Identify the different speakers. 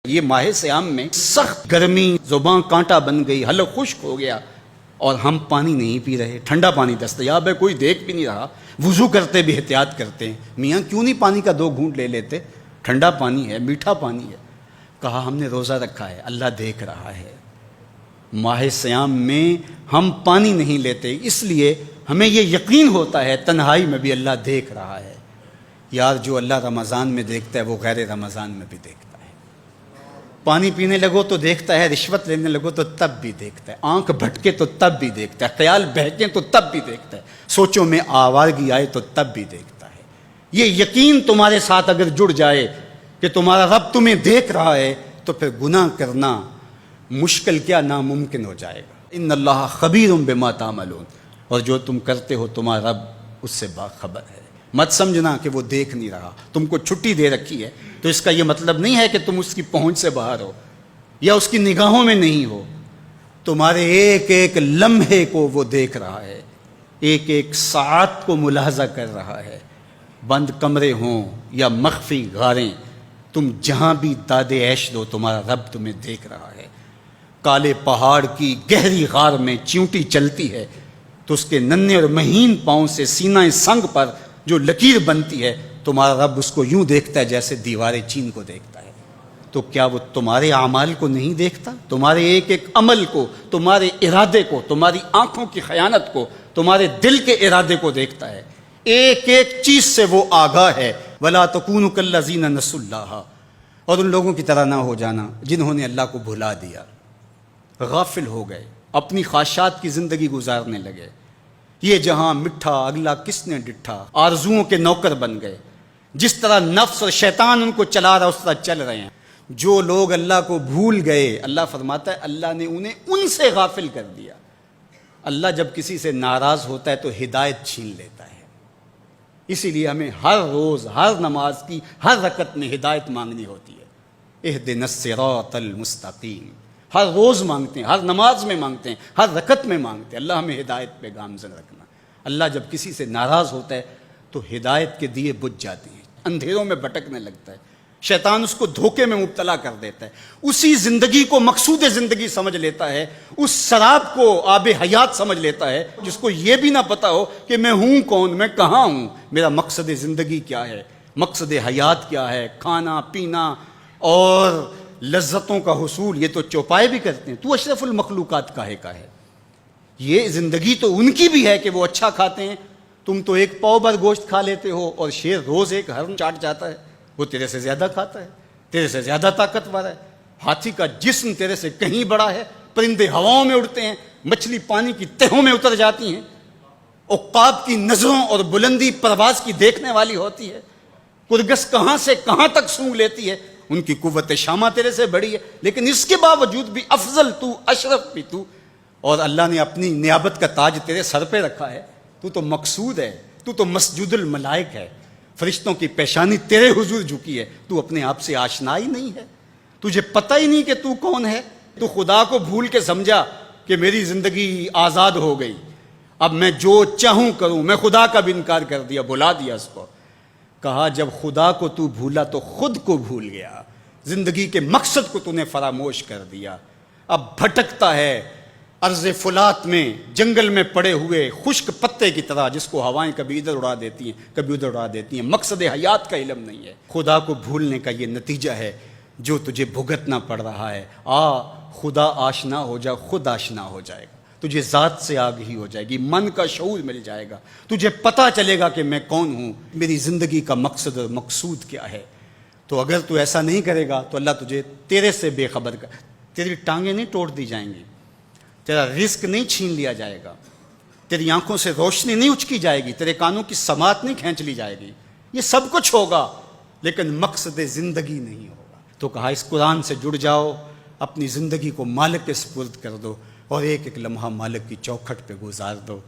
Speaker 1: یہ ماہ سیام میں سخت گرمی، زبان کانٹا بن گئی، حلق خشک ہو گیا اور ہم پانی نہیں پی رہے، ٹھنڈا پانی دستیاب ہے، کوئی دیکھ بھی نہیں رہا، وضو کرتے بھی احتیاط کرتے ہیں، میاں کیوں نہیں پانی کا 2 گھونٹ لے لیتے، ٹھنڈا پانی ہے، میٹھا پانی ہے۔ کہا ہم نے روزہ رکھا ہے، اللہ دیکھ رہا ہے۔ ماہ سیام میں ہم پانی نہیں لیتے، اس لیے ہمیں یہ یقین ہوتا ہے تنہائی میں بھی اللہ دیکھ رہا ہے۔ یار جو اللہ رمضان میں دیکھتا ہے وہ غیر رمضان میں بھی دیکھتا ہے۔ پانی پینے لگو تو دیکھتا ہے، رشوت لینے لگو تو تب بھی دیکھتا ہے، آنکھ بھٹکے تو تب بھی دیکھتا ہے، خیال بہکے تو تب بھی دیکھتا ہے، سوچوں میں آوارگی آئے تو تب بھی دیکھتا ہے۔ یہ یقین تمہارے ساتھ اگر جڑ جائے کہ تمہارا رب تمہیں دیکھ رہا ہے تو پھر گناہ کرنا مشکل کیا ناممکن ہو جائے گا۔ ان اللہ خبیر بما تعملون، اور جو تم کرتے ہو تمہارا رب اس سے باخبر ہے۔ مت سمجھنا کہ وہ دیکھ نہیں رہا، تم کو چھٹی دے رکھی ہے تو اس کا یہ مطلب نہیں ہے کہ تم اس کی پہنچ سے باہر ہو یا اس کی نگاہوں میں نہیں ہو۔ تمہارے ایک ایک لمحے کو وہ دیکھ رہا ہے، ایک ایک ساعت کو ملاحظہ کر رہا ہے۔ بند کمرے ہوں یا مخفی غاریں، تم جہاں بھی داد عیش دو تمہارا رب تمہیں دیکھ رہا ہے۔ کالے پہاڑ کی گہری غار میں چیونٹی چلتی ہے تو اس کے ننھے اور مہین پاؤں سے سینہ سنگ پر جو لکیر بنتی ہے تمہارا رب اس کو یوں دیکھتا ہے جیسے دیوار چین کو دیکھتا ہے۔ تو کیا وہ تمہارے اعمال کو نہیں دیکھتا؟ تمہارے ایک ایک عمل کو، تمہارے ارادے کو، تمہاری آنکھوں کی خیانت کو، تمہارے دل کے ارادے کو دیکھتا ہے۔ ایک ایک چیز سے وہ آگاہ ہے۔ وَلَا تَكُونُوا كَالَّذِينَ نَسُوا اللَّهَ، اور ان لوگوں کی طرح نہ ہو جانا جنہوں نے اللہ کو بھلا دیا، غافل ہو گئے، اپنی خواہشات کی زندگی گزارنے لگے۔ یہ جہاں مٹھا اگلا کس نے ڈٹھا، آرزوؤں کے نوکر بن گئے۔ جس طرح نفس اور شیطان ان کو چلا رہا اس طرح چل رہے ہیں۔ جو لوگ اللہ کو بھول گئے، اللہ فرماتا ہے اللہ نے انہیں ان سے غافل کر دیا۔ اللہ جب کسی سے ناراض ہوتا ہے تو ہدایت چھین لیتا ہے۔ اسی لیے ہمیں ہر روز ہر نماز کی ہر رکعت میں ہدایت مانگنی ہوتی ہے۔ اہدنا الصراط المستقیم، ہر روز مانگتے ہیں، ہر نماز میں مانگتے ہیں، ہر رکعت میں مانگتے ہیں، اللہ ہمیں ہدایت پہ گامزن رکھنا۔ اللہ جب کسی سے ناراض ہوتا ہے تو ہدایت کے دیے بجھ جاتے ہیں، اندھیروں میں بھٹکنے لگتا ہے، شیطان اس کو دھوکے میں مبتلا کر دیتا ہے، اسی زندگی کو مقصود زندگی سمجھ لیتا ہے، اس شراب کو آب حیات سمجھ لیتا ہے، جس کو یہ بھی نہ پتا ہو کہ میں ہوں کون، میں کہاں ہوں، میرا مقصد زندگی کیا ہے، مقصد حیات کیا ہے۔ کھانا پینا اور لذتوں کا حصول یہ تو چوپائے بھی کرتے ہیں، تو اشرف المخلوقات کاہے کا ہے۔ یہ زندگی تو ان کی بھی ہے کہ وہ اچھا کھاتے ہیں، تم تو ایک پاؤ بھر گوشت کھا لیتے ہو اور شیر روز ایک ہرن چاٹ جاتا ہے، وہ تیرے سے زیادہ کھاتا ہے، تیرے سے زیادہ طاقتور ہے۔ ہاتھی کا جسم تیرے سے کہیں بڑا ہے، پرندے ہواؤں میں اڑتے ہیں، مچھلی پانی کی تہوں میں اتر جاتی ہیں، عقاب کی نظروں اور بلندی پرواز کی دیکھنے والی ہوتی ہے، کرگس کہاں سے کہاں تک سونگھ لیتی ہے، ان کی قوت شامہ تیرے سے بڑی ہے، لیکن اس کے باوجود بھی افضل تو، اشرف بھی تو، اور اللہ نے اپنی نیابت کا تاج تیرے سر پہ رکھا ہے۔ تو مقصود ہے، تو مسجود الملائک ہے، فرشتوں کی پیشانی تیرے حضور جھکی ہے، تو اپنے آپ سے آشنا ہی نہیں ہے، تجھے پتہ ہی نہیں کہ تو کون ہے۔ تو خدا کو بھول کے سمجھا کہ میری زندگی آزاد ہو گئی، اب میں جو چاہوں کروں، میں خدا کا بھی انکار کر دیا، بلا دیا اس کو۔ کہا جب خدا کو تو بھولا تو خود کو بھول گیا، زندگی کے مقصد کو تو نے فراموش کر دیا، اب بھٹکتا ہے ارض فلات میں، جنگل میں پڑے ہوئے خشک پتے کی طرح، جس کو ہوائیں کبھی ادھر اڑا دیتی ہیں کبھی ادھر اڑا دیتی ہیں۔ مقصد حیات کا علم نہیں ہے، خدا کو بھولنے کا یہ نتیجہ ہے جو تجھے بھگتنا پڑ رہا ہے۔ خدا آشنا ہو جا، خود آشنا ہو جائے گا، تجھے ذات سے آگہی ہو جائے گی، من کا شعور مل جائے گا، تجھے پتہ چلے گا کہ میں کون ہوں، میری زندگی کا مقصد اور مقصود کیا ہے۔ تو اگر تو ایسا نہیں کرے گا تو اللہ تجھے تیرے سے بے خبر کر، تیری ٹانگیں نہیں توڑ دی جائیں گی، تیرا رزق نہیں چھین لیا جائے گا، تیری آنکھوں سے روشنی نہیں اچکی جائے گی، تیرے کانوں کی سماعت نہیں کھینچ لی جائے گی، یہ سب کچھ ہوگا لیکن مقصد زندگی نہیں ہوگا۔ تو کہا اس قرآن سے جڑ جاؤ، اپنی زندگی کو مالک کے سپرد کر دو اور ایک ایک لمحہ مالک کی چوکھٹ پہ گزار دو۔